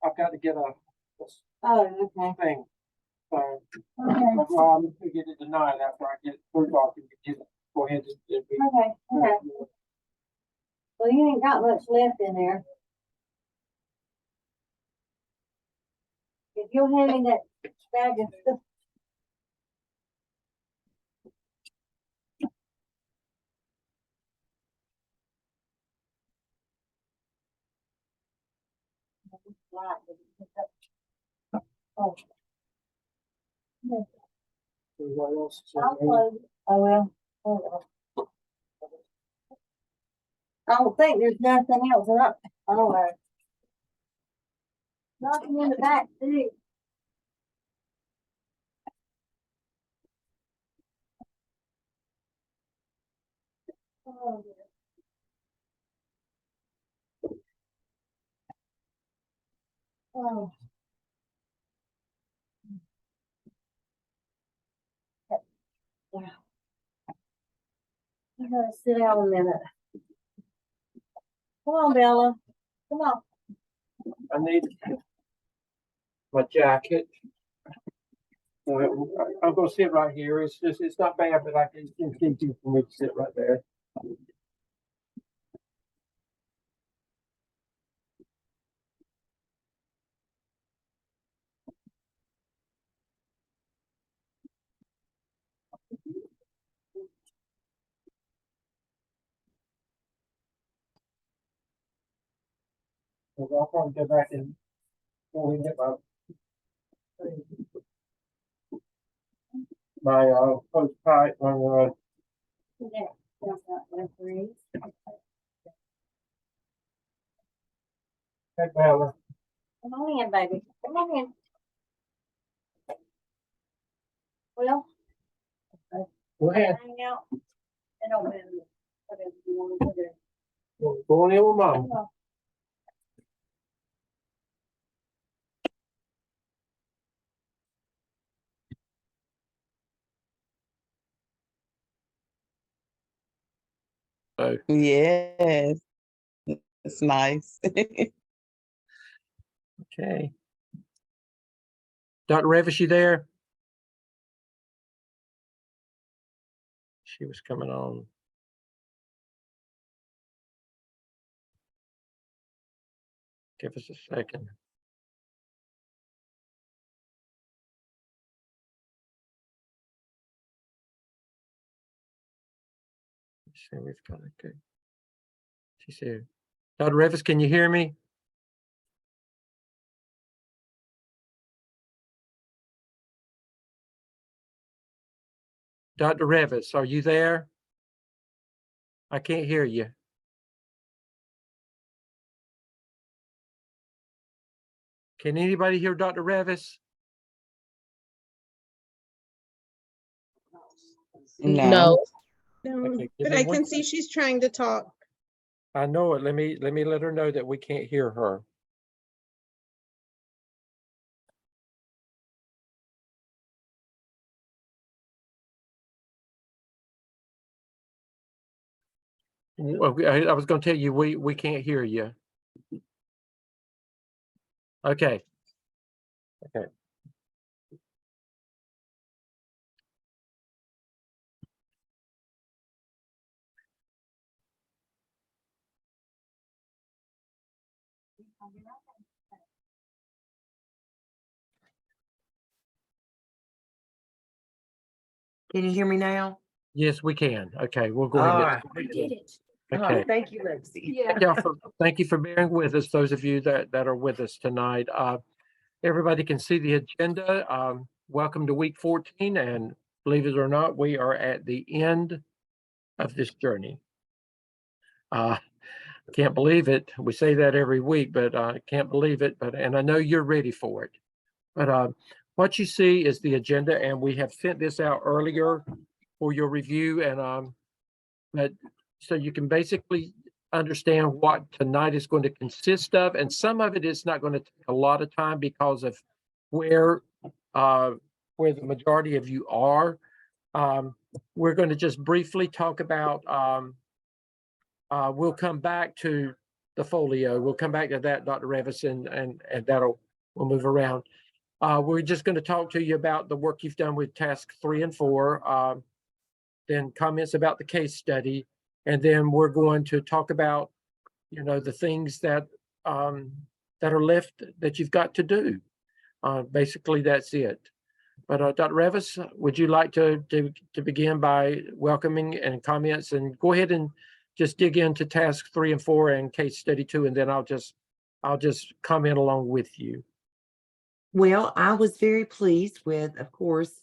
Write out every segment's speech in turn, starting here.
I've got to get a Oh, okay. thing. So Okay. that's why I'm gonna get it tonight after I get through talking to get it. Go ahead and be. Okay. Well, you ain't got much left in there. If you'll hand me that bag of stuff. Oh. Everybody else is I'll in there. close it. Oh, well. Oh, well. I don't think there's nothing else. I don't know. Nothing in the back, too. Oh, dear. Oh. Yeah. I gotta sit down a minute. Come on, Bella. Come on. I need my jacket. Well, I'm gonna sit right here. It's just, it's not bad, but I can, it's easy for me to sit right there. I'll probably go back and go and get my post pipe on Yeah, that's not referees. Hey, Bella. Come on in, baby. Come on in. Well, Go ahead. hang out. I don't matter. Whatever you want to do. Go on in with Mom. Come on. So, Yes, it's nice. okay. Dr. Revis, you there? She was coming on. Give us a second. See, we've got it good. She said, Dr. Revis, can you hear me? Dr. Revis, are you there? I can't hear you. Can anybody hear Dr. Revis? No. Okay, give But me I one can see she's trying to talk. I know it. Let me let her know that we can't hear her. Well, I was going to tell you we can't hear you. Okay. Okay. Can you hear me now? Yes, we can. Okay, we'll go All ahead. right. We did it. Okay. Oh, thank you, Lexi. Yeah. Thank you for bearing with us, those of you that are with us tonight. Everybody can see the agenda. Welcome to week 14, and believe it or not, we are at the end of this journey. Can't believe it. We say that every week, but I can't believe it. And I know you're ready for it. But what you see is the agenda, and we have sent this out earlier for your review. And but so you can basically understand what tonight is going to consist of, and some of it is not going to take a lot of time because of where the majority of you are. We're going to just briefly talk about. We'll come back to the folio. We'll come back to that, Dr. Revis, and we'll move around. We're just going to talk to you about the work you've done with task 3 and 4, then comments about the case study, and then we're going to talk about, the things that that are left that you've got to do. Basically, that's it. But Dr. Revis, would you like to begin by welcoming and comments, and go ahead and just dig into task 3 and 4 and case study 2, and then I'll just comment along with you. Well, I was very pleased with, of course,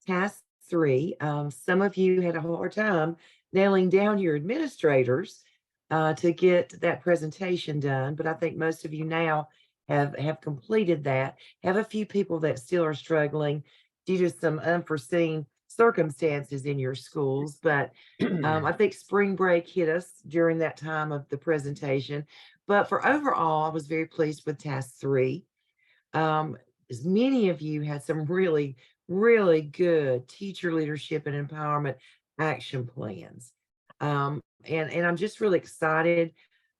task 3. Some of you had a hard time nailing down your administrators to get that presentation done, but I think most of you now have completed that. Have a few people that still are struggling due to some unforeseen circumstances in your schools, but I think spring break hit us during that time of the presentation. But for overall, I was very pleased with task 3. As many of you had some really, really good teacher leadership and empowerment action plans. And I'm just really excited.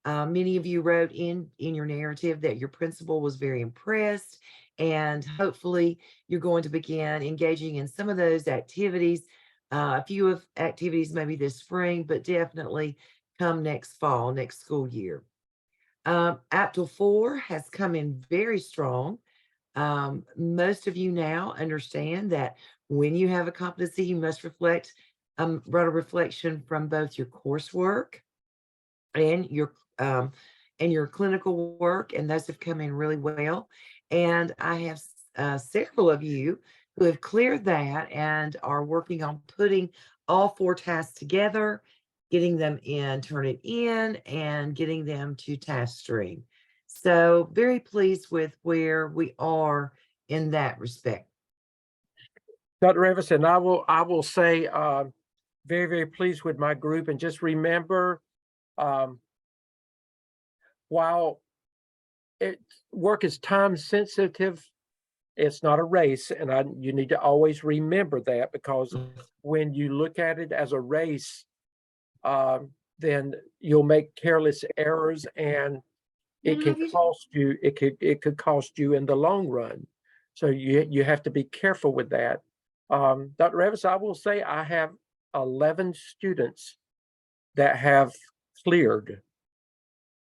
Many of you wrote in your narrative that your principal was very impressed, and hopefully you're going to begin engaging in some of those activities. A few of activities maybe this spring, but definitely come next fall, next school year. AAPTEL 4 has come in very strong. Most of you now understand that when you have a competency, you must reflect, write a reflection from both your coursework and your clinical work, and those have come in really well. And I have several of you who have cleared that and are working on putting all 4 tasks together, getting them in, turn it in, and getting them to Taskstream. So very pleased with where we are in that respect. Dr. Revis, and I will say, very, very pleased with my group. And just remember, while work is time sensitive, it's not a race. And you need to always remember that, because when you look at it as a race, then you'll make careless errors, and it can cost you. It could cost you in the long run. So you have to be careful with that. Dr. Revis, I will say I have 11 students that have cleared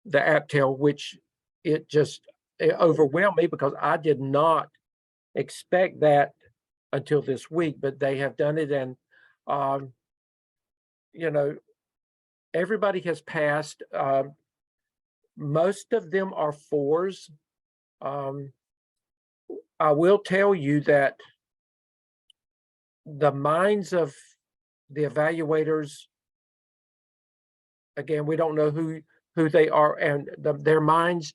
the AAPTEL, which it overwhelmed me, because I did not expect that until this week, but they have done it. And, everybody has passed. Most of them are 4s. I will tell you that the minds of the evaluators, again, we don't know who they are, and their minds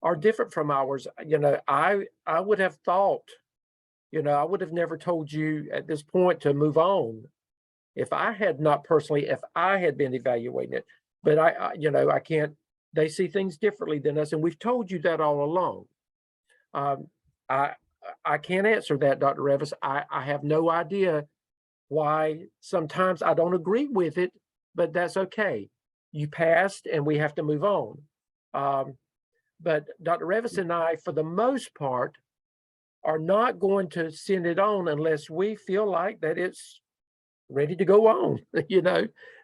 are different from ours. I would have thought, I would have never told you at this point to move on if I had not personally, if I had been evaluating it. But I can't. They see things differently than us, and we've told you that all along. I can't answer that, Dr. Revis. I have no idea why sometimes I don't agree with it, but that's okay. You passed, and we have to move on. But Dr. Revis and I, for the most part, are not going to send it on unless we feel like that it's ready to go on.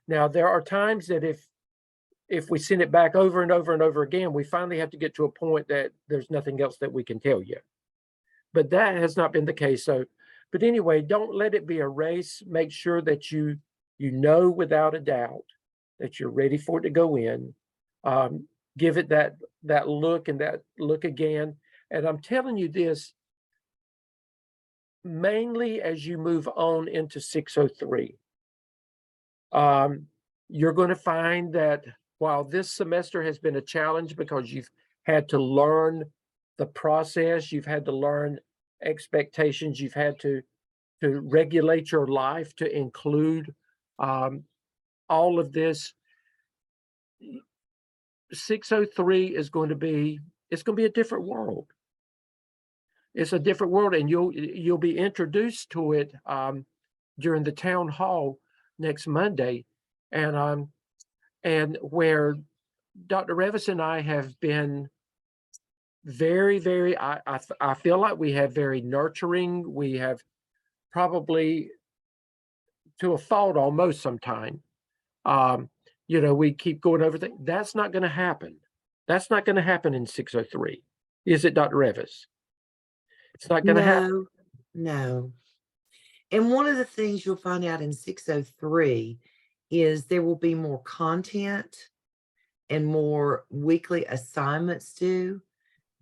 Now there are times that if we send it back over and over and over again, we finally have to get to a point that there's nothing else that we can tell you. But that has not been the case. So, but anyway, don't let it be a race. Make sure that you know without a doubt that you're ready for it to go in. Give it that look and that look again. And I'm telling you this mainly as you move on into 603. You're going to find that while this semester has been a challenge because you've had to learn the process, you've had to learn expectations, you've had to regulate your life to include all of this. 603 is going to be, it's going to be a different world. It's a different world, and you'll be introduced to it during the town hall next Monday, and where Dr. Revis and I have been very, very, I feel like we have very nurturing. We have probably to a fault almost sometime. We keep going over things. That's not going to happen. That's not going to happen in 603. Is it, Dr. Revis? It's not going to happen. No. And one of the things you'll find out in 603 is there will be more content and more weekly assignments due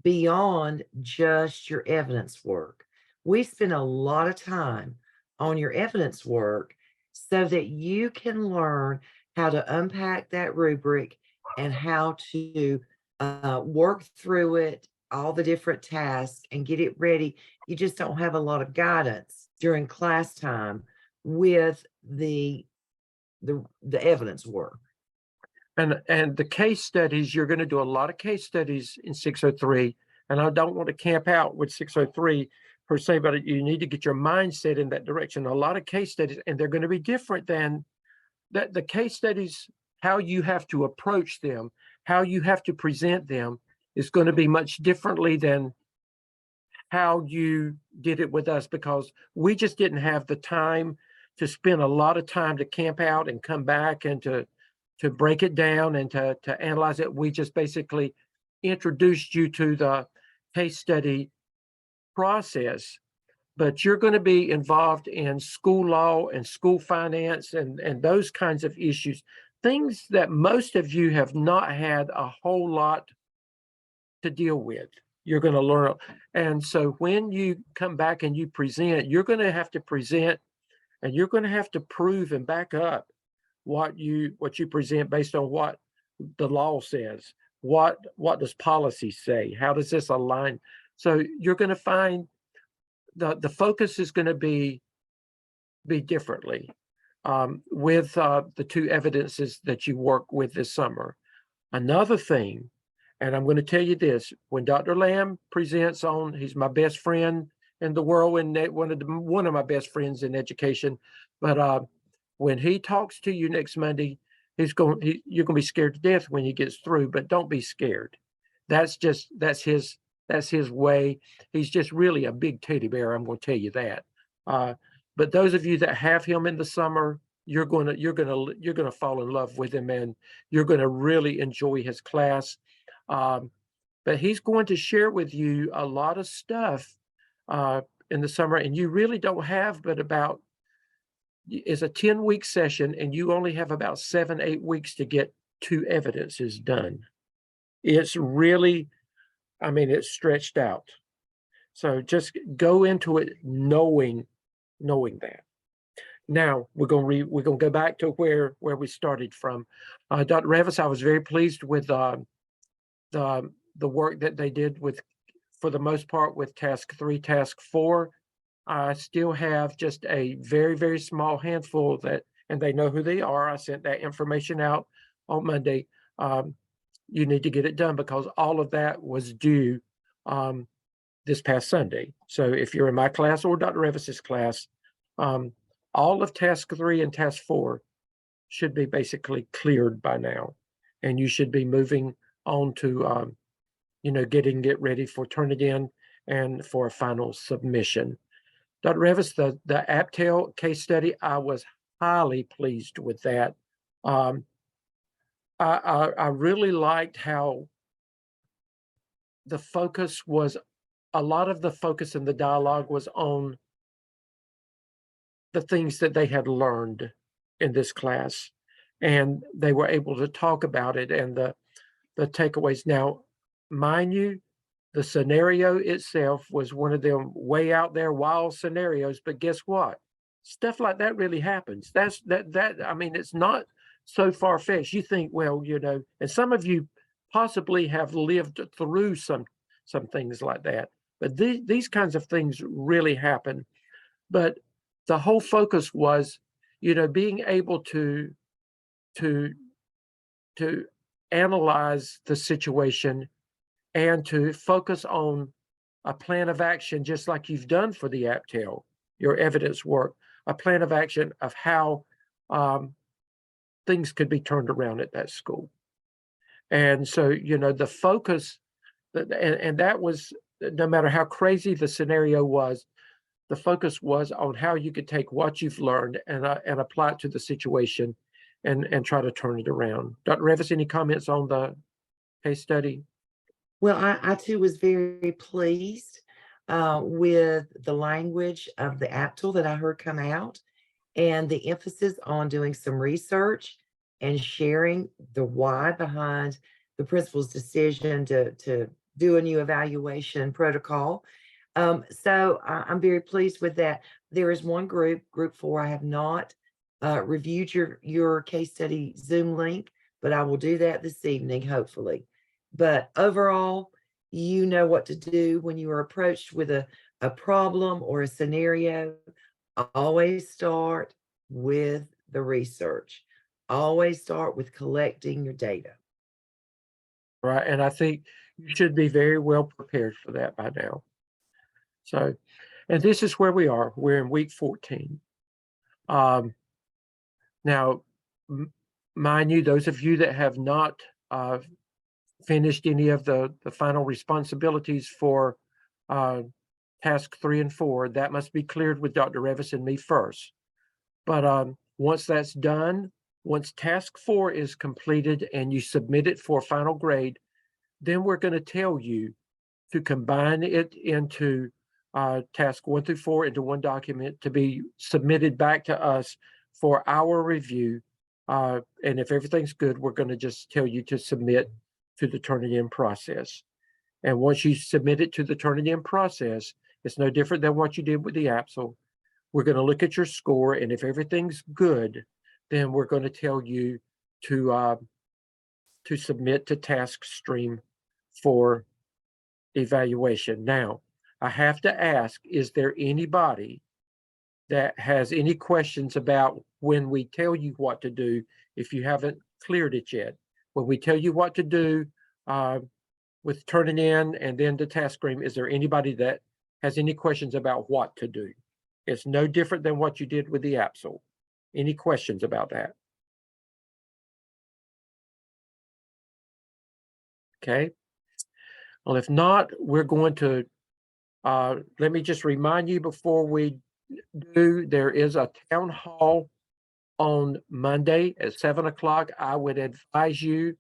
beyond just your evidence work. We spend a lot of time on your evidence work so that you can learn how to unpack that rubric and how to work through it, all the different tasks, and get it ready. You just don't have a lot of guidance during class time with the evidence work. And the case studies, you're going to do a lot of case studies in 603. And I don't want to camp out with 603 per se, but you need to get your mindset in that direction. A lot of case studies, and they're going to be different than that. The case studies, how you have to approach them, how you have to present them is going to be much differently than how you did it with us, because we just didn't have the time to spend a lot of time to camp out and come back and to break it down and to analyze it. We just basically introduced you to the case study process, but you're going to be involved in school law and school finance and those kinds of issues, things that most of you have not had a whole lot to deal with. You're going to learn. And so when you come back and you present, you're going to have to present and you're going to have to prove and back up what you present based on what the law says. What does policy say? How does this align? So you're going to find the focus is going to be differently with the two evidences that you work with this summer. Another thing, and I'm going to tell you this, when Dr. Lamb presents on, he's my best friend in the world and one of my best friends in education, but when he talks to you next Monday, you're going to be scared to death when he gets through, but don't be scared. That's his way. He's just really a big teddy bear. I'm going to tell you that. But those of you that have him in the summer, you're going to fall in love with him and you're going to really enjoy his class. But he's going to share with you a lot of stuff in the summer, and you really don't have but about, it's a 10-week session and you only have about 7-8 weeks to get 2 evidences done. It's really, it's stretched out. So just go into it knowing that. Now we're going to go back to where we started from. Dr. Revis, I was very pleased with the work that they did with, for the most part, with task 3, task 4. I still have just a very, very small handful and they know who they are. I sent that information out on Monday. You need to get it done because all of that was due this past Sunday. So if you're in my class or Dr. Revis's class, all of task 3 and task 4 should be basically cleared by now. And you should be moving on to, getting it ready for Turnitin and for a final submission. Dr. Revis, the AAPTEL case study, I was highly pleased with that. I really liked how the focus was, a lot of the focus in the dialogue was on the things that they had learned in this class, and they were able to talk about it and the takeaways. Now, mind you, the scenario itself was one of them way out there wild scenarios, but guess what? Stuff like that really happens. It's not so far-fetched. You think, well, and some of you possibly have lived through some things like that, but these kinds of things really happen. But the whole focus was, being able to analyze the situation and to focus on a plan of action, just like you've done for the AAPTEL, your evidence work, a plan of action of how things could be turned around at that school. And so, you know, the focus, and that was, no matter how crazy the scenario was, the focus was on how you could take what you've learned and apply it to the situation and try to turn it around. Dr. Revis, any comments on the case study? Well, I too was very pleased with the language of the AAPTEL that I heard come out and the emphasis on doing some research and sharing the why behind the principal's decision to do a new evaluation protocol. So I'm very pleased with that. There is one group, group 4, I have not reviewed your case study Zoom link, but I will do that this evening, hopefully. But overall, you know what to do when you are approached with a problem or a scenario. Always start with the research. Always start with collecting your data. Right. And I think you should be very well prepared for that by now. So, and this is where we are. We're in week 14. Now, mind you, those of you that have not finished any of the final responsibilities for task 3 and 4, that must be cleared with Dr. Revis and me first. But once that's done, once task 4 is completed and you submit it for final grade, then we're going to tell you to combine it into task 1 through 4 into one document to be submitted back to us for our review. And if everything's good, we're going to just tell you to submit to the Turnitin process. And once you submit it to the Turnitin process, it's no different than what you did with the AAPTEL. We're going to look at your score, and if everything's good, then we're going to tell you to submit to Taskstream for evaluation. Now, I have to ask, is there anybody that has any questions about when we tell you what to do if you haven't cleared it yet? When we tell you what to do with Turnitin and then to Taskstream, is there anybody that has any questions about what to do? It's no different than what you did with the AAPTEL. Any questions about that? Okay. Well, if not, we're going to, let me just remind you before we do, there is a town hall on Monday at 7 o'clock. I would advise you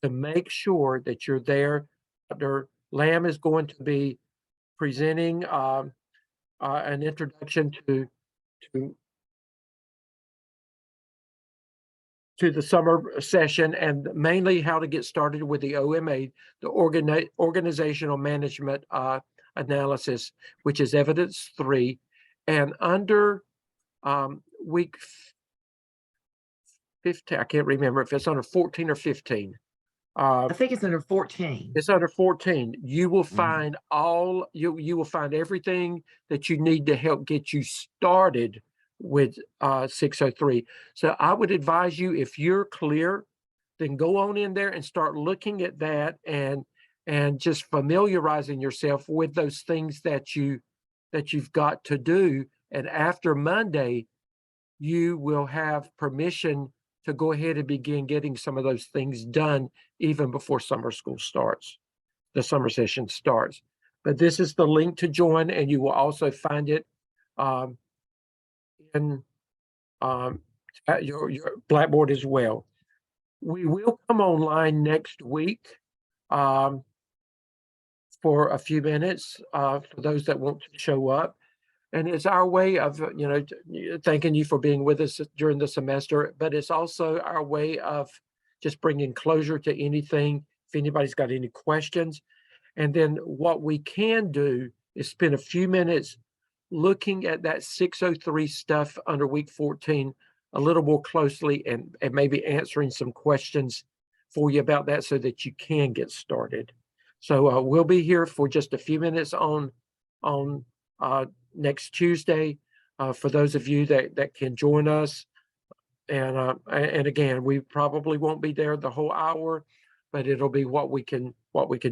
to make sure that you're there. Dr. Lamb is going to be presenting an introduction to the summer session, and mainly how to get started with the OMA, the organizational management analysis, which is evidence 3. And under week 15, I can't remember if it's under 14 or 15. I think it's under 14. It's under 14. You will Mhm. find you will find everything that you need to help get you started with 603. So I would advise you, if you're clear, then go on in there and start looking at that and just familiarizing yourself with those things that you've got to do. And after Monday, you will have permission to go ahead and begin getting some of those things done even before summer school starts, the summer session starts. But this is the link to join, and you will also find it in at your Blackboard as well. We will come online next week for a few minutes for those that want to show up. And it's our way of, thanking you for being with us during the semester, but it's also our way of just bringing closure to anything, if anybody's got any questions. And then what we can do is spend a few minutes looking at that 603 stuff under week 14 a little more closely and maybe answering some questions for you about that so that you can get started. So we'll be here for just a few minutes on next Tuesday for those of you that can join us. And again, we probably won't be there the whole hour, but it'll be what we can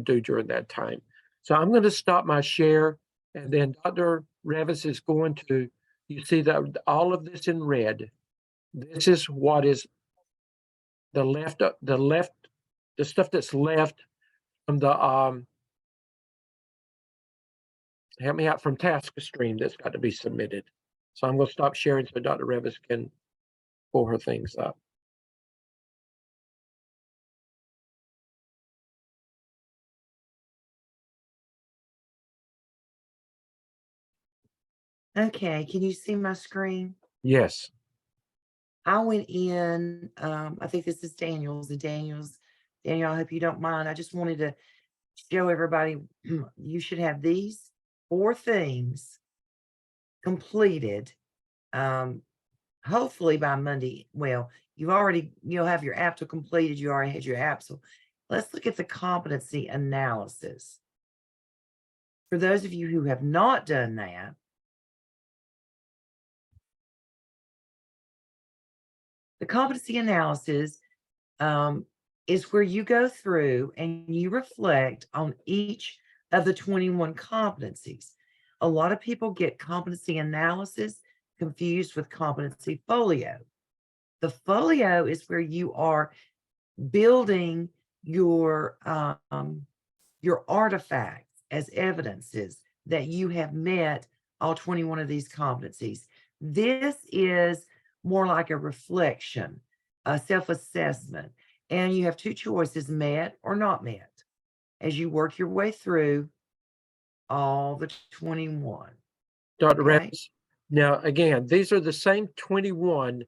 do during that time. So I'm going to stop my share, and then Dr. Revis is going to, you see that all of this in red. This is what is the left the stuff that's left from the, help me out, from Taskstream that's got to be submitted. So I'm going to stop sharing so Dr. Revis can pull her things up. Okay, can you see my screen? Yes. I went in, I think this is Daniel, I hope you don't mind. I just wanted to show everybody, you should have these 4 things completed, hopefully by Monday. Well, you'll have your AAPTEL completed. You already had your AAPTEL. Let's look at the competency analysis. For those of you who have not done that, the competency analysis is where you go through and you reflect on each of the 21 competencies. A lot of people get competency analysis confused with competency folio. The folio is where you are building your artifacts as evidences that you have met all 21 of these competencies. This is more like a reflection, a self-assessment, and you have 2 choices, met or not met, as you work your way through all the 21. Dr. Okay. Revis, now again, these are the same 21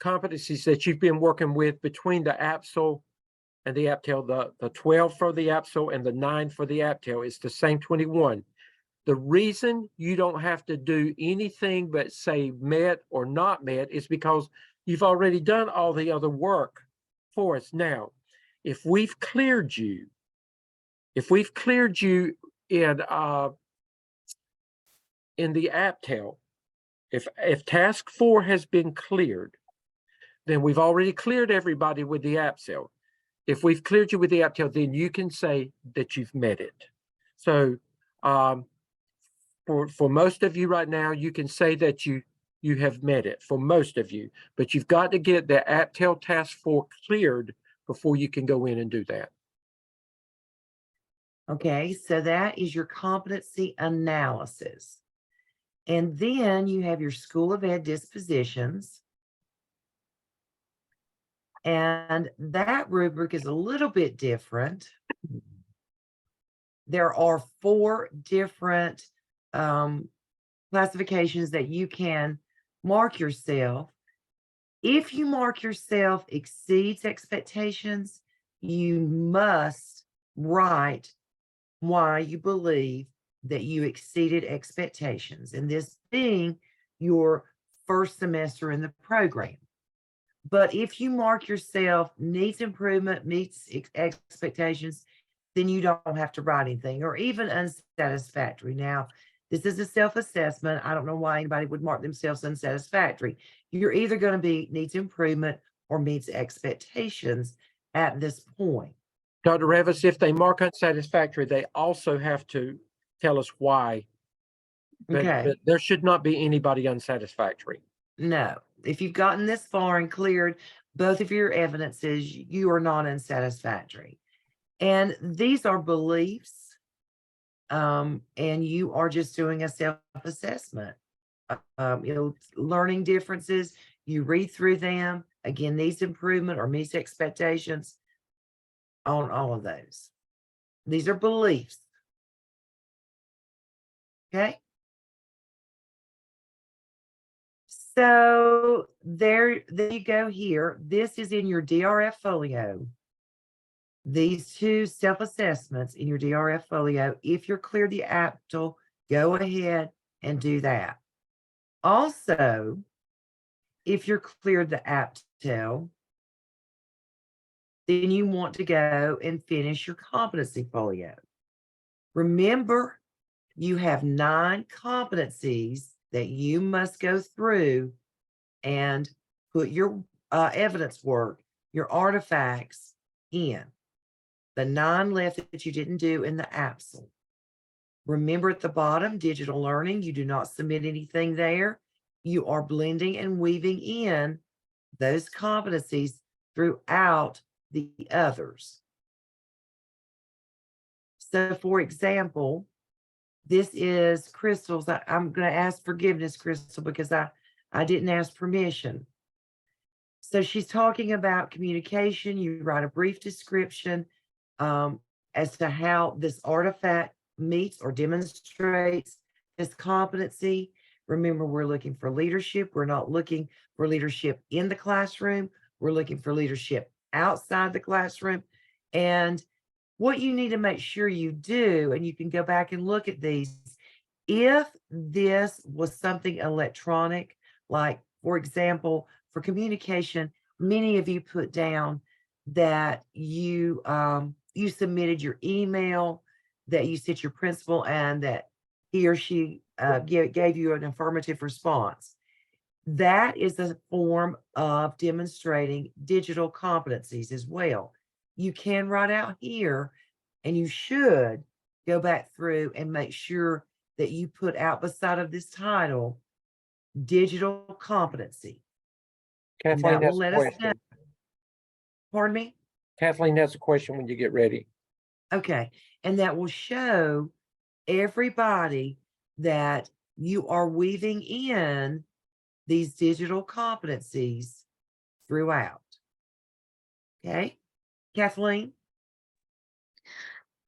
competencies that you've been working with between the AAPTEL and the AAPTEL, the 12 for the AAPTEL and the 9 for the AAPTEL. It's the same 21. The reason you don't have to do anything but say met or not met is because you've already done all the other work for us. Now, if we've cleared you in the AAPTEL, if task 4 has been cleared, then we've already cleared everybody with the AAPTEL. If we've cleared you with the AAPTEL, then you can say that you've met it. So for most of you right now, you can say that you have met it for most of you, but you've got to get the AAPTEL task 4 cleared before you can go in and do that. Okay, so that is your competency analysis. And then you have your School of Ed dispositions. And that rubric is a little bit different. There are 4 different classifications that you can mark yourself. If you mark yourself exceeds expectations, you must write why you believe that you exceeded expectations, and this being your first semester in the program. But if you mark yourself needs improvement, meets expectations, then you don't have to write anything, or even unsatisfactory. Now, this is a self-assessment. I don't know why anybody would mark themselves unsatisfactory. You're either going to be needs improvement or meets expectations at this point. Dr. Revis, if they mark unsatisfactory, they also have to tell us why. But there should not be anybody unsatisfactory. No, if you've gotten this far and cleared both of your evidences, you are not unsatisfactory. And these are beliefs, and you are just doing a self-assessment. Learning differences, you read through them. Again, needs improvement or meets expectations on all of those. These are beliefs. Okay. So there you go here. This is in your DRF folio. These 2 self-assessments in your DRF folio. If you're cleared the AAPTEL, go ahead and do that. Also, if you're cleared the AAPTEL, then you want to go and finish your competency folio. Remember, you have 9 competencies that you must go through and put your evidence work, your artifacts in. The 9 left that you didn't do in the AAPTEL. Remember at the bottom, digital learning, you do not submit anything there. You are blending and weaving in those competencies throughout the others. So for example, this is Crystal's. I'm going to ask forgiveness, Crystal, because I didn't ask permission. So she's talking about communication. You write a brief description as to how this artifact meets or demonstrates this competency. Remember, we're looking for leadership. We're not looking for leadership in the classroom. We're looking for leadership outside the classroom. And what you need to make sure you do, and you can go back and look at these, if this was something electronic, like, for example, for communication, many of you put down that you you submitted your email, that you sent your principal, and that he or she gave you an affirmative response. That is a form of demonstrating digital competencies as well. You can write out here, and you should go back through and make sure that you put out beside of this title, digital competency. And Kathleen that will has a let us know. question. Pardon me? Kathleen has a question when you get ready. Okay. And that will show everybody that you are weaving in these digital competencies throughout. Okay. Kathleen?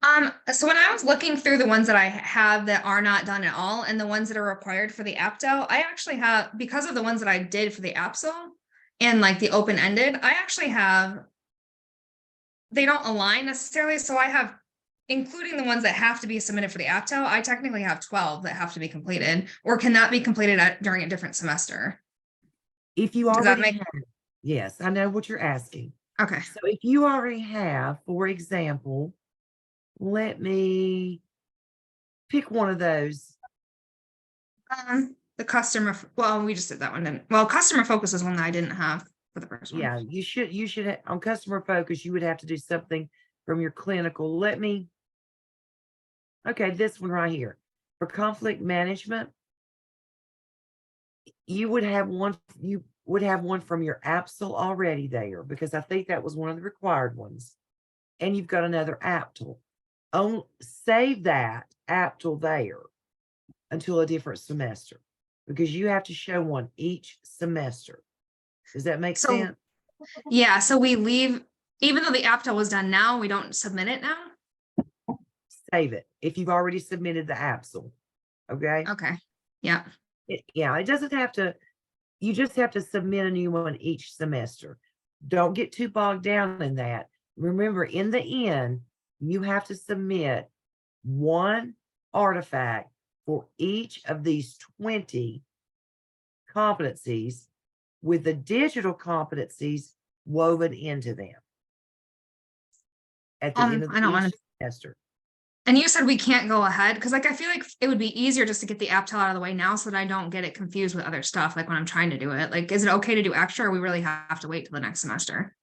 So when I was looking through the ones that I have that are not done at all and the ones that are required for the AAPTEL, I actually have, because of the ones that I did for the AAPTEL and like the open-ended, I actually have, they don't align necessarily. So I have, including the ones that have to be submitted for the AAPTEL, I technically have 12 that have to be completed, or can that be completed during a different semester? If you Does that already make- have, yes, I know what you're asking. Okay. So if you already have, for example, let me pick one of those. The customer, well, we just did that one, didn't, well, customer focus is one that I didn't have for the first one. Yeah, you should on customer focus, you would have to do something from your clinical. Okay, this one right here. For conflict management, you would have one from your AAPTEL already there, because I think that was one of the required ones. And you've got another AAPTEL. Save that AAPTEL there until a different semester, because you have to show one each semester. Does that make sense? Yeah, so we leave, even though the AAPTEL was done now, we don't submit it now? Save it if you've already submitted the AAPTEL. Okay. Okay, yeah. It doesn't have to, you just have to submit a new one each semester. Don't get too bogged down in that. Remember, in the end, you have to submit one artifact for each of these 20 competencies, with the digital competencies woven into them at the end of I don't each wanna- semester. And you said we can't go ahead, because like I feel like it would be easier just to get the AAPTEL out of the way now so that I don't get it confused with other stuff, like when I'm trying to do it. Like, is it okay to do extra, or we really have to wait till the next semester?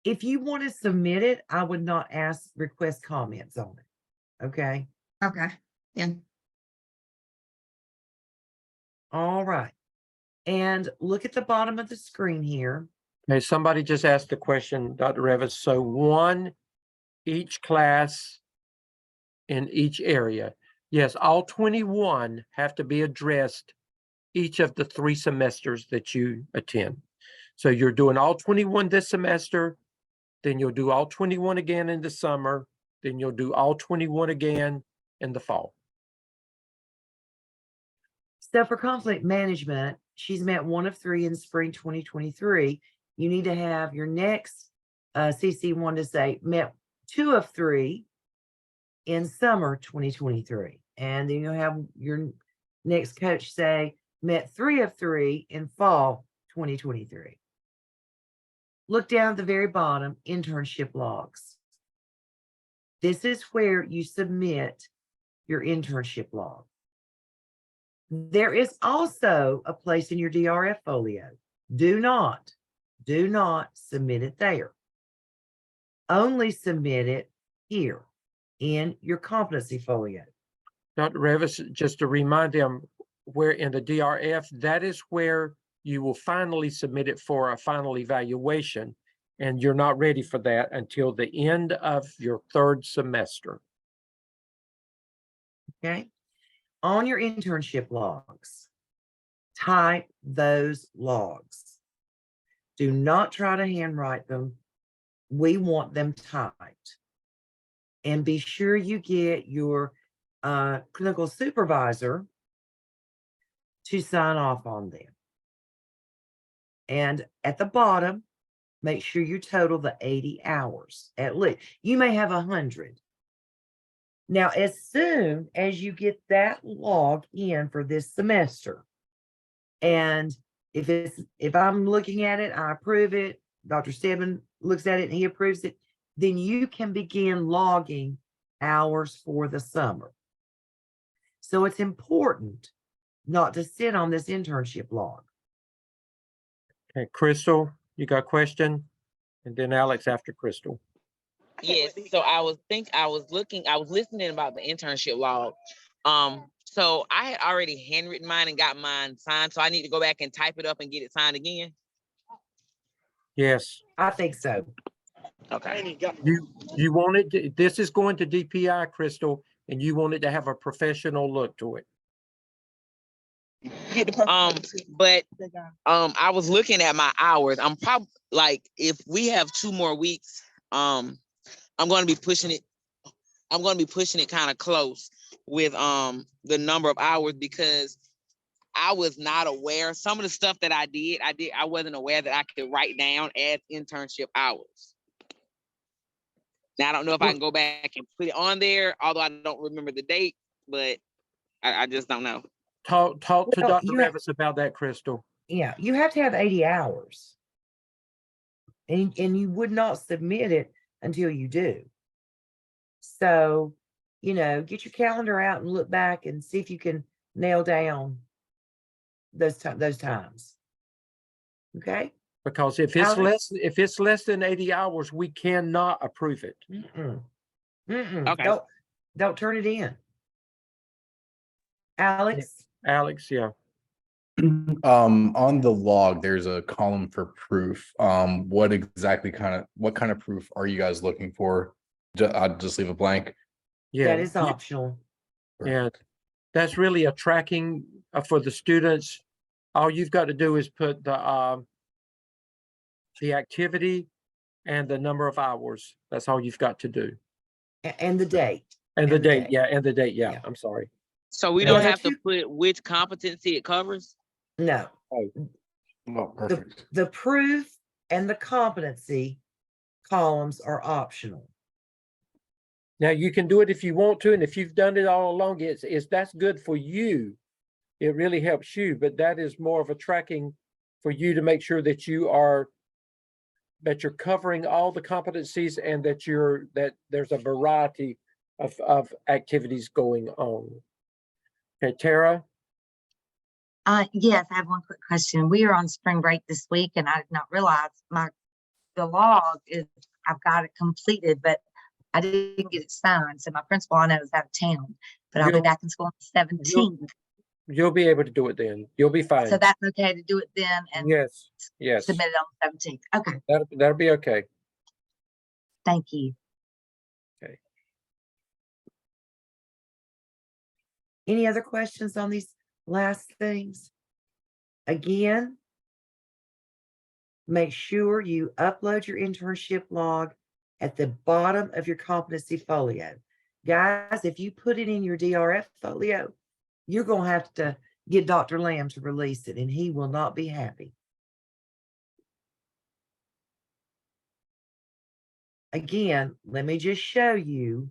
If you want to submit it, I would not request comments on it. Okay. Okay, yeah. All right. And look at the bottom of the screen here. Okay, somebody just asked the question, Dr. Revis. So one each class in each area. Yes, all 21 have to be addressed each of the 3 semesters that you attend. So you're doing all 21 this semester, then you'll do all 21 again in the summer, then you'll do all 21 again in the fall. So for conflict management, she's met 1 of 3 in spring 2023. You need to have your next CC1 to say met 2 of 3 in summer 2023. And then you'll have your next coach say met 3 of 3 in fall 2023. Look down at the very bottom, internship logs. This is where you submit your internship log. There is also a place in your DRF folio. Do not submit it there. Only submit it here in your competency folio. Dr. Revis, just to remind them, where in the DRF, that is where you will finally submit it for a final evaluation. And you're not ready for that until the end of your third semester. Okay. On your internship logs, type those logs. Do not try to handwrite them. We want them typed. And be sure you get your clinical supervisor to sign off on them. And at the bottom, make sure you total the 80 hours at least. You may have 100. Now, as soon as you get that log in for this semester, and if I'm looking at it, I approve it, Dr. Stebbin looks at it and he approves it, then you can begin logging hours for the summer. So it's important not to sit on this internship log. Okay, Crystal, you got a question? And then Alex after Crystal. Yes, so I was listening about the internship log. So I had already handwritten mine and got mine signed, so I need to go back and type it up and get it signed again. Yes. I think so. Okay. You want it to, this is going to DPI, Crystal, and you want it to have a professional look to it. But I was looking at my hours. I'm probably like, if we have 2 more weeks, I'm going to be pushing it. I'm going to be pushing it kind of close with the number of hours, because I was not aware. Some of the stuff that I wasn't aware that I could write down as internship hours. Now, I don't know if I can go back and put it on there, although I don't remember the date, but I just don't know. Talk to Well, Dr. Revis about that, Crystal. Yeah, you have to have 80 hours. And you would not submit it until you do. So, you know, get your calendar out and look back and see if you can nail down those times. Okay? Because if it's Alex? less than 80 hours, we cannot approve it. Okay. Don't turn it in. Alex? Alex, yeah. On the log, there's a column for proof. What kind of proof are you guys looking for? I'll just leave it blank. Yeah. That is optional. Yeah. That's really a tracking for the students. All you've got to do is put the activity and the number of hours. That's all you've got to do. And the date. And the date, yeah, and the date, yeah. Yeah. I'm sorry. So we Yeah, don't the have to put which competency it covers? No. Oh, perfect. The proof and the competency columns are optional. Now you can do it if you want to, and if you've done it all along, it's that's good for you. It really helps you, but that is more of a tracking for you to make sure that you're covering all the competencies and that there's a variety of activities going on. Okay, Tara? Yes, I have one quick question. We are on spring break this week and I did not realize the log is, I've got it completed, but I didn't get it signed. So my principal I know is out of town, but I'll be back in school on the 17th. You'll be able to do it then. You'll be fine. So that's okay to do it then and Yes. submit it on the 17th. Okay, That'll be okay. thank you. Any other questions on these last things? Again, make sure you upload your internship log at the bottom of your competency folio. Guys, if you put it in your DRF folio, you're going to have to get Dr. Lamb to release it, and he will not be happy. Again, let me just show you.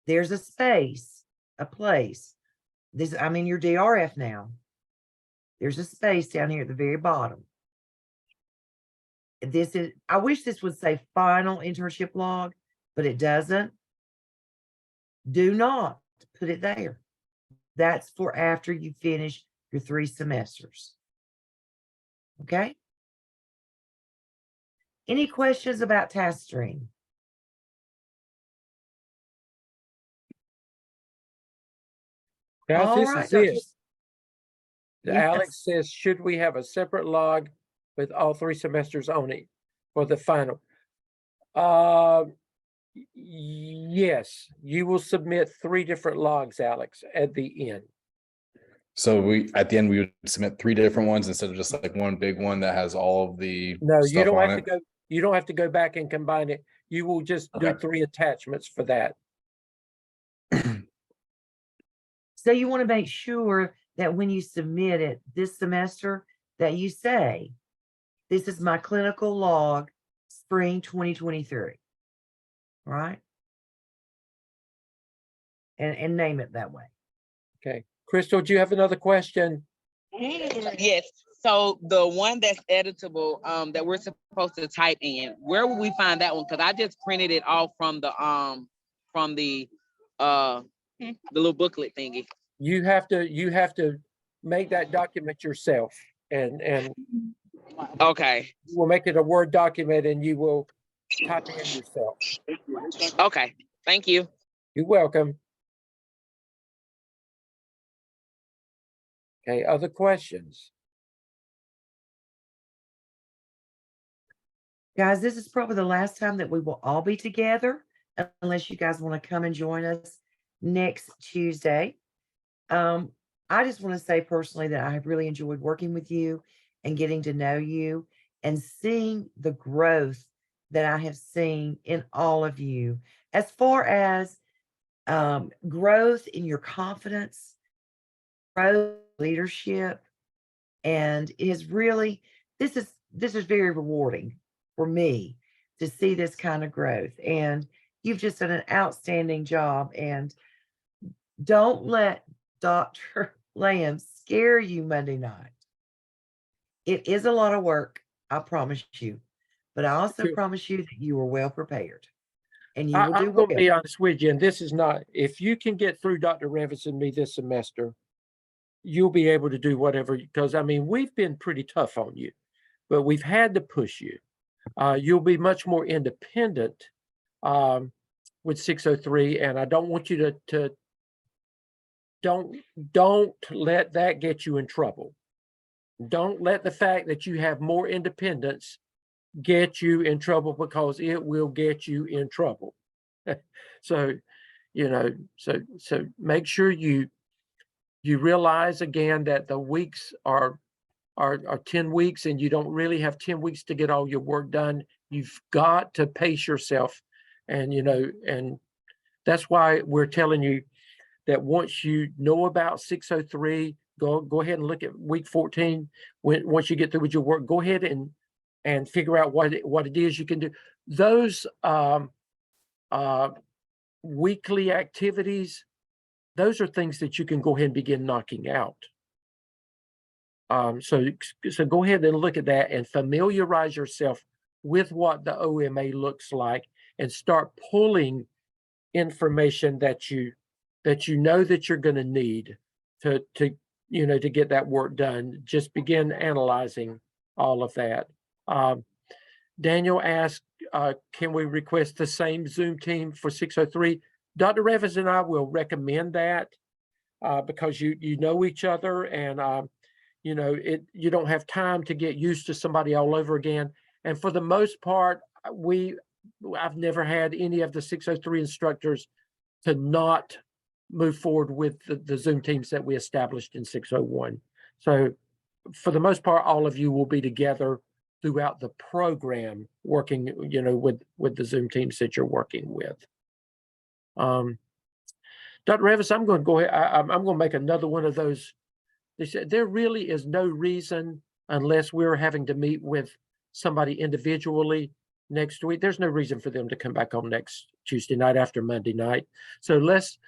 There's a space, a place. I'm in your DRF now. There's a space down here at the very bottom. I wish this would say final internship log, but it doesn't. Do not put it there. That's for after you finish your 3 semesters. Okay? Any questions about Taskstream? Guys, All this right, is Dr. it. Alex says, should we have a separate log with all 3 semesters on it for the final? Yes, you will submit 3 different logs, Alex, at the end. So at the end, we would submit 3 different ones instead of just like one big one that has all of the No, you stuff don't on have to it. go, you don't have to go back and combine it. You will just do Okay. 3 attachments for that. So you want to make sure that when you submit it this semester, that you say, this is my clinical log, spring 2023. Right? And name it that way. Okay. Crystal, do you have another question? Yes. So the one that's editable, that we're supposed to type in, where will we find that one? Because I just printed it off from the little booklet thingy. You have to make that document yourself, and Okay. we'll make it a Word document, and you will type it in yourself. Okay. Thank you. You're welcome. Okay, other questions? Guys, this is probably the last time that we will all be together, unless you guys want to come and join us next Tuesday. I just want to say personally that I have really enjoyed working with you and getting to know you and seeing the growth that I have seen in all of you, as far as growth in your confidence, growth, leadership, and it is really, this is very rewarding for me to see this kind of growth. And you've just done an outstanding job. And don't let Dr. Lamb scare you Monday night. It is a lot of work, I promise you. But I also Sure. promise you that you are well prepared. And you will do I'm going to well. be honest with you, and this is not, if you can get through Dr. Revis and me this semester, you'll be able to do whatever, because I mean, we've been pretty tough on you, but we've had to push you. You'll be much more independent with 603, and I don't want you to don't let that get you in trouble. Don't let the fact that you have more independence get you in trouble, because it will get you in trouble. So, so make sure you realize again that the weeks are 10 weeks, and you don't really have 10 weeks to get all your work done. You've got to pace yourself, and and that's why we're telling you that once you know about 603, go ahead and look at week 14. Once you get through with your work, go ahead and figure out what it is you can do. Those weekly activities, those are things that you can go ahead and begin knocking out. So go ahead and look at that and familiarize yourself with what the OMA looks like, and start pulling information that you know that you're going to need to get that work done. Just begin analyzing all of that. Daniel asked, can we request the same Zoom team for 603? Dr. Revis and I will recommend that because you know each other, and you don't have time to get used to somebody all over again. And for the most part, I've never had any of the 603 instructors to not move forward with the Zoom teams that we established in 601. So for the most part, all of you will be together throughout the program, working, with the Zoom teams that you're working with. Dr. Revis, I'm going to go ahead. I'm going to make another one of those. They said there really is no reason, unless we're having to meet with somebody individually next week. There's no reason for them to come back on next Tuesday night after Monday night. So let's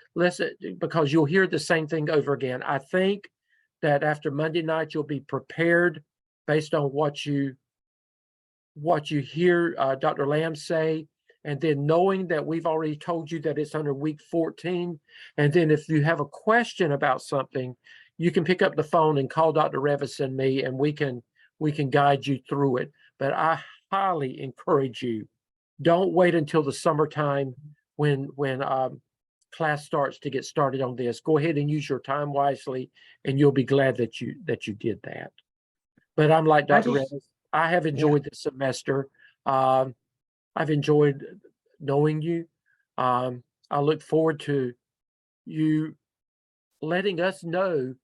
because you'll hear the same thing over again. I think that after Monday night, you'll be prepared based on what you hear Dr. Lamb say, and then knowing that we've already told you that it's under week 14. And then if you have a question about something, you can pick up the phone and call Dr. Revis and me, and we can guide you through it. But I highly encourage you, don't wait until the summertime when class starts to get started on this. Go ahead and use your time wisely, and you'll be glad that you did that. But I'm like Dr. Revis, I have enjoyed this semester. I've enjoyed knowing you. I look forward to you letting us know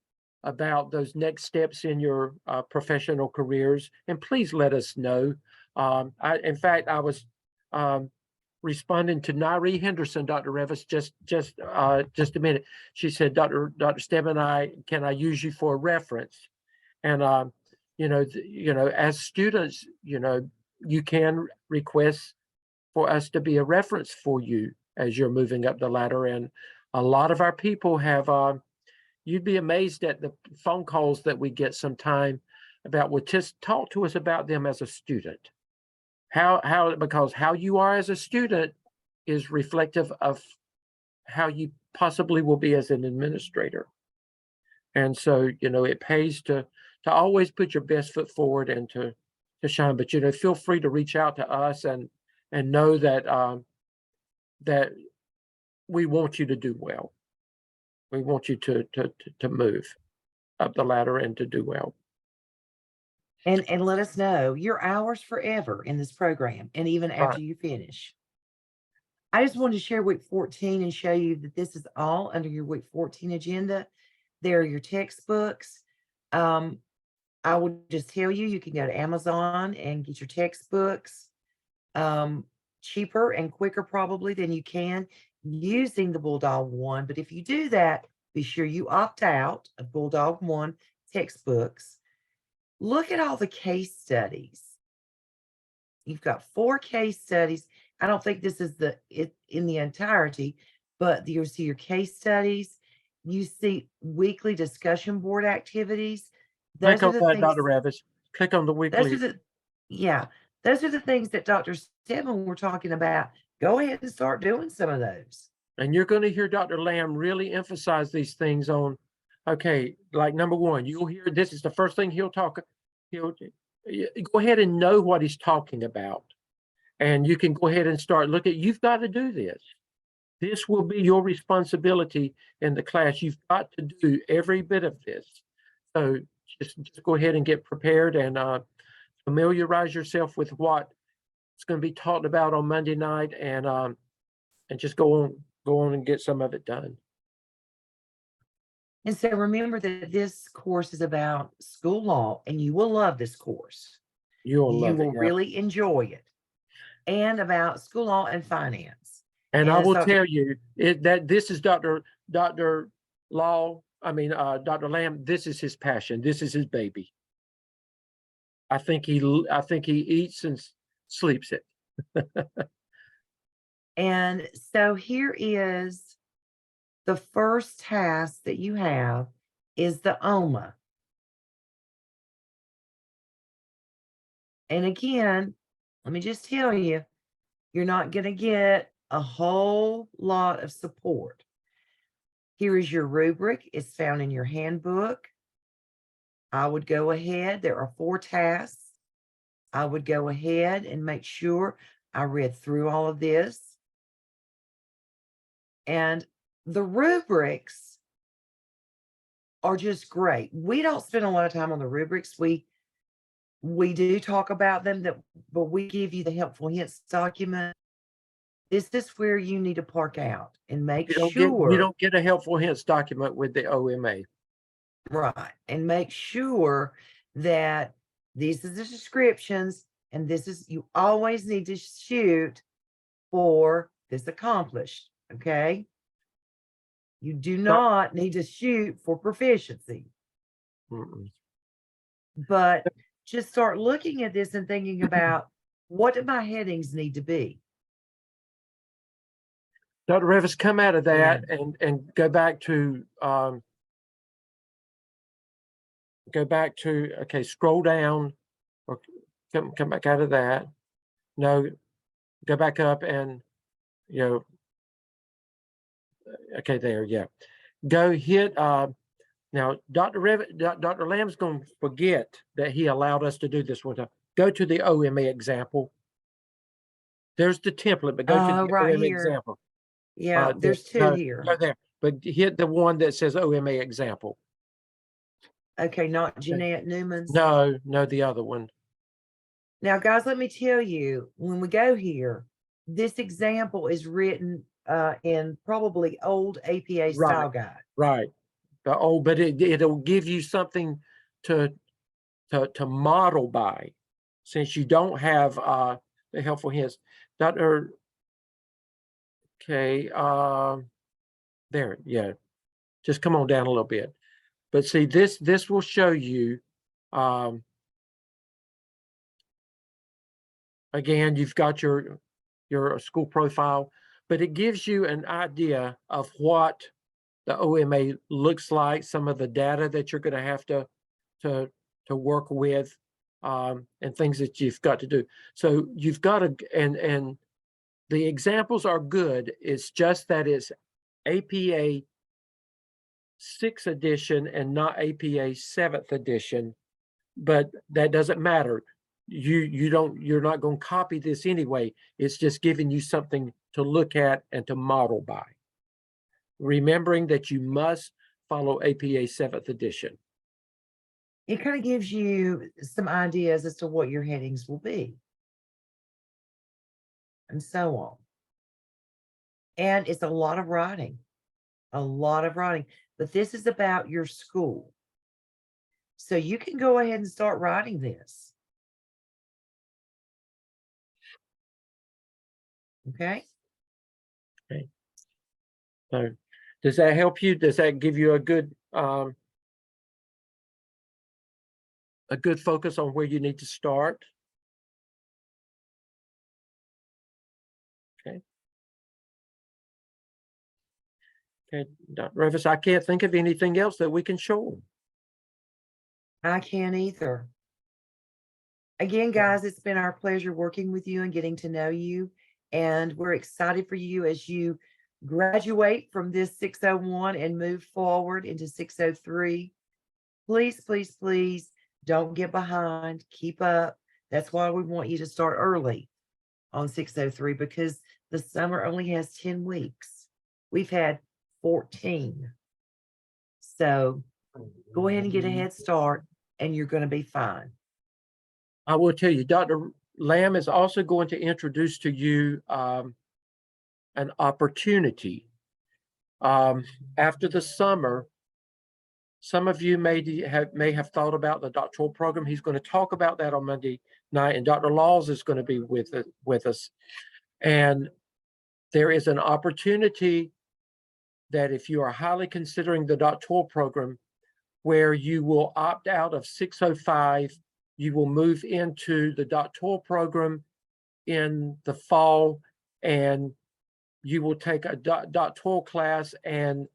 about those next steps in your professional careers, and please let us know. In fact, I was responding to Nairi Henderson, Dr. Revis, just a minute. She said, Dr. Steb and I, can I use you for a reference? And as students, you can request for us to be a reference for you as you're moving up the ladder. And a lot of our people have, you'd be amazed at the phone calls that we get sometime about, well, just talk to us about them as a student. Because how you are as a student is reflective of how you possibly will be as an administrator. And so, it pays to always put your best foot forward and to shine. But, feel free to reach out to us and know that that we want you to do well. We want you to move up the ladder and to do well. And let us know your hours forever in this program, and even after Right. you finish. I just wanted to share week 14 and show you that this is all under your week 14 agenda. There are your textbooks. I would just tell you, you can go to Amazon and get your textbooks cheaper and quicker probably than you can using the Bulldog One. But if you do that, be sure you opt out of Bulldog One textbooks. Look at all the case studies. You've got 4 case studies. I don't think this is in the entirety, but you see your case studies. You see weekly discussion board activities. Click Those are on the that, things. Dr. Revis. Click on the Those weekly. are those are the things that Dr. Stedman were talking about. Go ahead and start doing some of those. And you're going to hear Dr. Lamb really emphasize these things on, okay, like number one, you'll hear this is the first thing he'll go ahead and know what he's talking about. And you can go ahead and start looking. You've got to do this. This will be your responsibility in the class. You've got to do every bit of this. So just go ahead and get prepared and familiarize yourself with what's going to be talked about on Monday night, and just go on and get some of it done. And so remember that this course is about school law, and you will love this course. You will really enjoy it. And about school law and finance. And I will tell you that this is Dr. Lamb, this is his passion. This is his baby. I think he eats and sleeps it. And so here is the first task that you have is the OMA. And again, let me just tell you, you're not going to get a whole lot of support. Here is your rubric. It's found in your handbook. I would go ahead. There are 4 tasks. I would go ahead and make sure I read through all of this. And the rubrics are just great. We don't spend a lot of time on the rubrics. We do talk about them, but we give you the helpful hints document. This is where you need to park out and make sure you don't get a helpful hints document with the OMA. Right. And make sure that these are the descriptions, and you always need to shoot for this accomplished. Okay. You do not need to shoot for proficiency. But just start looking at this and thinking about, what do my headings need to be? Dr. Revis, come out of that and go back to okay, scroll down, or come back out of that. No, go back up and okay, there, yeah. Go hit now Dr. Lamb's going to forget that he allowed us to do this one time. Go to the OMA example. There's the template, but go to the right OMA here. example. Yeah, there's two no, here. go there, but hit the one that says OMA example. Okay, not Jeanette Newman's. No, the other one. Now, guys, let me tell you, when we go here, this example is written in probably old APA style guide. Right. But it'll give you something to model by, since you don't have the helpful hints. Dr. Okay, there, yeah. Just come on down a little bit. But see, this will show you, again, you've got your school profile, but it gives you an idea of what the OMA looks like, some of the data that you're going to have to work with, and things that you've got to do. So you've got to, and the examples are good. It's just that it's APA 6th edition and not APA 7th edition, but that doesn't matter. You're not going to copy this anyway. It's just giving you something to look at and to model by. Remembering that you must follow APA 7th edition. It kind of gives you some ideas as to what your headings will be, and so on. And it's a lot of writing, but this is about your school. So you can go ahead and start writing this. Okay. So does that help you? Does that give you a good focus on where you need to start? Okay. Okay, Dr. Revis, I can't think of anything else that we can show. I can't either. Again, guys, it's been our pleasure working with you and getting to know you. And we're excited for you as you graduate from this 601 and move forward into 603. Please, please, please don't get behind. Keep up. That's why we want you to start early on 603, because the summer only has 10 weeks. We've had 14. So go ahead and get a head start and you're going to be fine. I will tell you, Dr. Lamb is also going to introduce to you an opportunity. After the summer, some of you may have thought about the doctoral program. He's going to talk about that on Monday night, and Dr. Laws is going to be with us. And there is an opportunity that if you are highly considering the doctoral program, where you will opt out of 605, you will move into the doctoral program in the fall, and you will take a doctoral class, and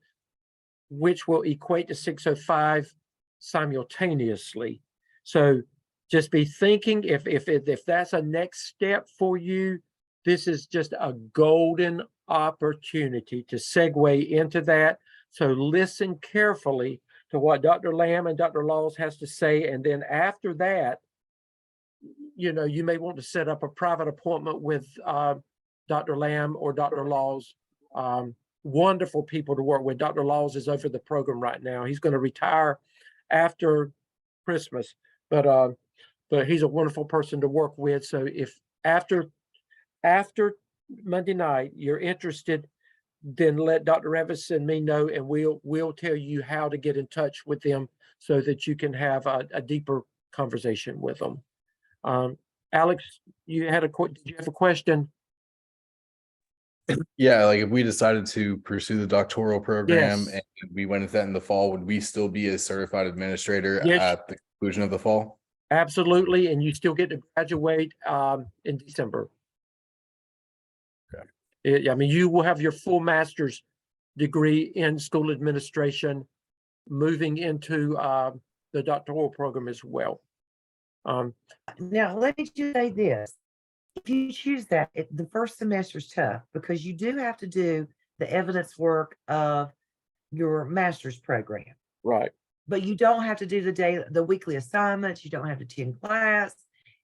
which will equate to 605 simultaneously. So just be thinking, if that's a next step for you, this is just a golden opportunity to segue into that. So listen carefully to what Dr. Lamb and Dr. Laws has to say. And then after that, you may want to set up a private appointment with Dr. Lamb or Dr. Laws. Wonderful people to work with. Dr. Laws is over the program right now. He's going to retire after Christmas, but he's a wonderful person to work with. So if after Monday night you're interested, then let Dr. Revis and me know, and we'll tell you how to get in touch with them so that you can have a deeper conversation with them. Alex, did you have a question? Yeah, like if we decided to pursue the doctoral program Yes. and we went into that in the fall, would we still be a certified administrator Yes. at the conclusion of the fall? Absolutely, and you still get to graduate in December. Okay. I mean, you will have your full master's degree in school administration, moving into the doctoral program as well. Now, let me just say this. If you choose that, the first semester is tough because you do have to do the evidence work of your master's program. Right. But you don't have to do the weekly assignments. You don't have to attend class,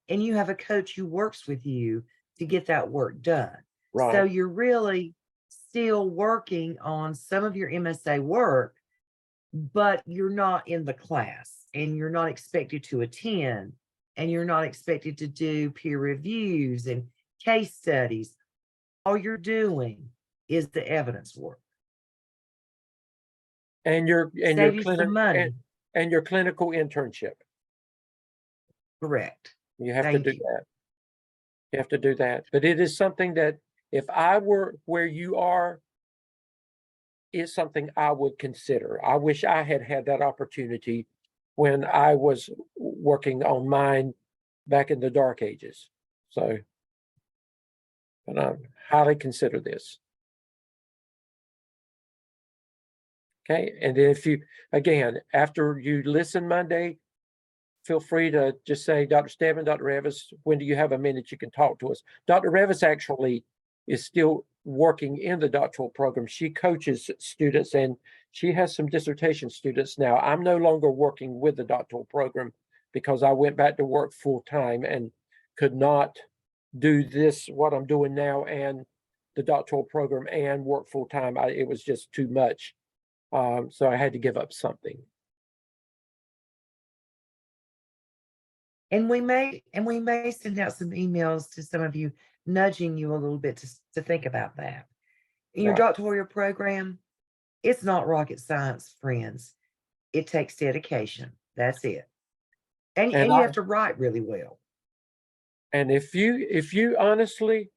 and you have a coach who works with you to get that work done. Right. So you're really still working on some of your MSA work, but you're not in the class and you're not expected to attend and you're not expected to do peer reviews and case studies. All you're doing is the evidence work. And your Save you some money. and your clinical internship. Correct. You have to Thank do you. that. You have to do that. But it is something that if I were where you are, is something I would consider. I wish I had had that opportunity when I was working on mine back in the dark ages. So, but I highly consider this. Okay, and then if you, again, after you listen Monday, feel free to just say, Dr. Stebbins, Dr. Revis, when do you have a minute you can talk to us? Dr. Revis actually is still working in the doctoral program. She coaches students and she has some dissertation students now. I'm no longer working with the doctoral program because I went back to work full time and could not do this, what I'm doing now, and the doctoral program and work full time. It was just too much. So I had to give up something. And we may send out some emails to some of you, nudging you a little bit to think about that. In your Right. doctoral program, it's not rocket science, friends. It takes dedication. That's it. And And you have to write really well. And if you honestly,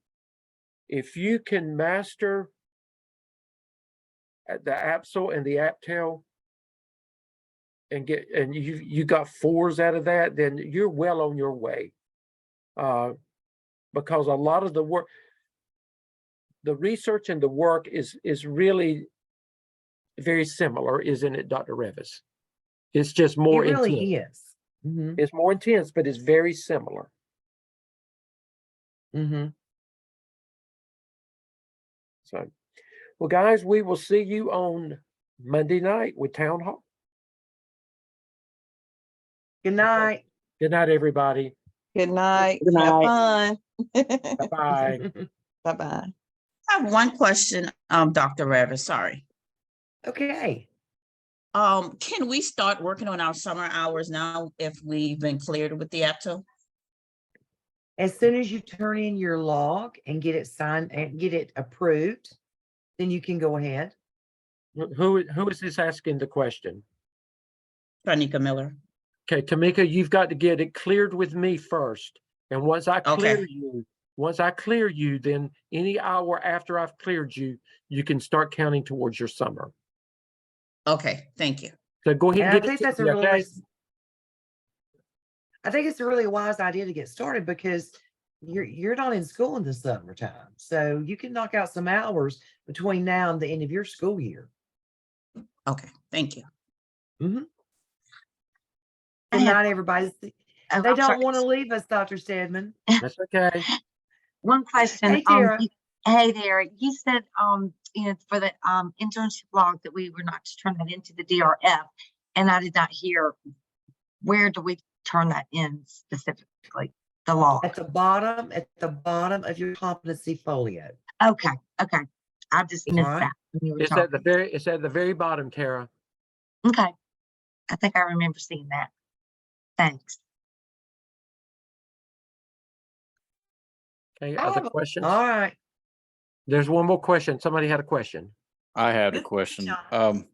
if you can master the APTEL and the AAPTEL and you got 4s out of that, then you're well on your way. Because a lot of the work, the research and the work is really very similar, isn't it, Dr. Revis? It's just more It really intense. is. Mm-hmm. It's more intense, but it's very similar. Mm-hmm. So, well, guys, we will see you on Monday night with Town Hall. Good night. Good night, everybody. Good night. Good Have night. fun. Bye. Bye-bye. I have one question, Dr. Revis, sorry. Okay. Can we start working on our summer hours now if we've been cleared with the APTEL? As soon as you turn in your log and get it signed and get it approved, then you can go ahead. Who is this asking the question? Tanika Miller. Okay, Tamika, you've got to get it cleared with me first. And once I clear you, then any hour after I've cleared you, you can start counting towards your summer. Okay, thank you. So go ahead And and I get think it. that's to me, okay? I think it's a really wise idea to get started because you're not in school in the summertime. So you can knock out some hours between now and the end of your school year. Okay, thank you. Mm-hmm. I Good have- night, everybody. They I'm don't sorry. want to leave us, Dr. Stedman. That's okay. One question. Hey, Tara. Hey there. You said, for the internship log that we were not to turn that into the DRF, and I did not hear, where do we turn that in specifically, the log? At the bottom of your competency folio. Okay. I just missed Alright. that when you were It's talking. at the very bottom, Tara. Okay. I think I remember seeing that. Thanks. Okay, I other have a- questions? All right. There's one more question. Somebody had a question. I had a Good question. job.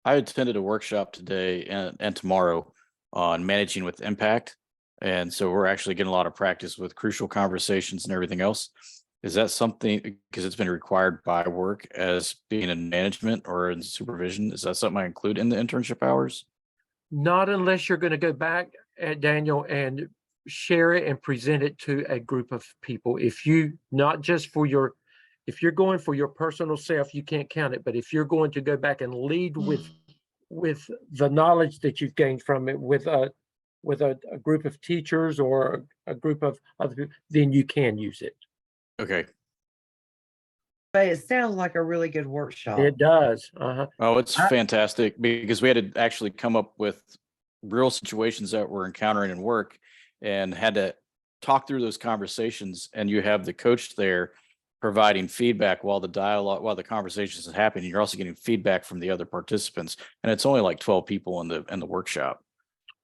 I attended a workshop today and tomorrow on managing with impact. And so we're actually getting a lot of practice with crucial conversations and everything else. Is that something, because it's been required by work as being in management or in supervision, is that something I include in the internship hours? Not unless you're going to go back, Daniel, and share it and present it to a group of people. If you, not just for your, if you're going for your personal self, you can't count it. But if you're going to go back and lead with the knowledge that you've gained from it with a group of teachers or a group of other people, then you can use it. Okay. But it sounds like a really good workshop. It does. Uh-huh. Oh, it's fantastic because we had to actually come up with real situations that we're encountering in work and had to talk through those conversations. And you have the coach there providing feedback while the dialogue, while the conversations is happening. You're also getting feedback from the other participants, and it's only like 12 people in the workshop.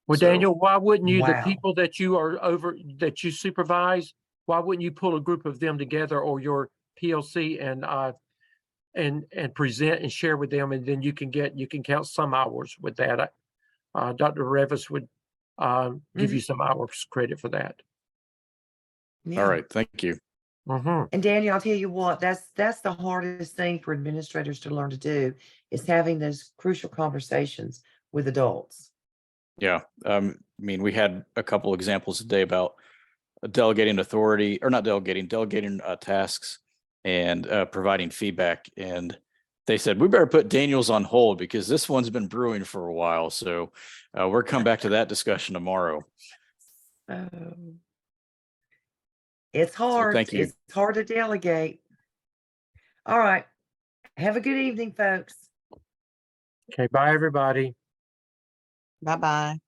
Well, So- Daniel, why wouldn't you, the Wow. people that you are over, that you supervise, why wouldn't you pull a group of them together or your PLC and present and share with them, and then you can count some hours with that. Dr. Revis would give you some hours credit for that. Yeah. All right, thank you. Mhm. And Daniel, I'll tell you what, that's the hardest thing for administrators to learn to do is having those crucial conversations with adults. Yeah, I mean, we had a couple examples today about delegating authority, or not delegating tasks and providing feedback. And they said, we better put Daniel's on hold because this one's been brewing for a while. So we're coming back to that discussion tomorrow. It's hard. thank you. It's hard to delegate. All right. Have a good evening, folks. Okay, bye, everybody. Bye-bye.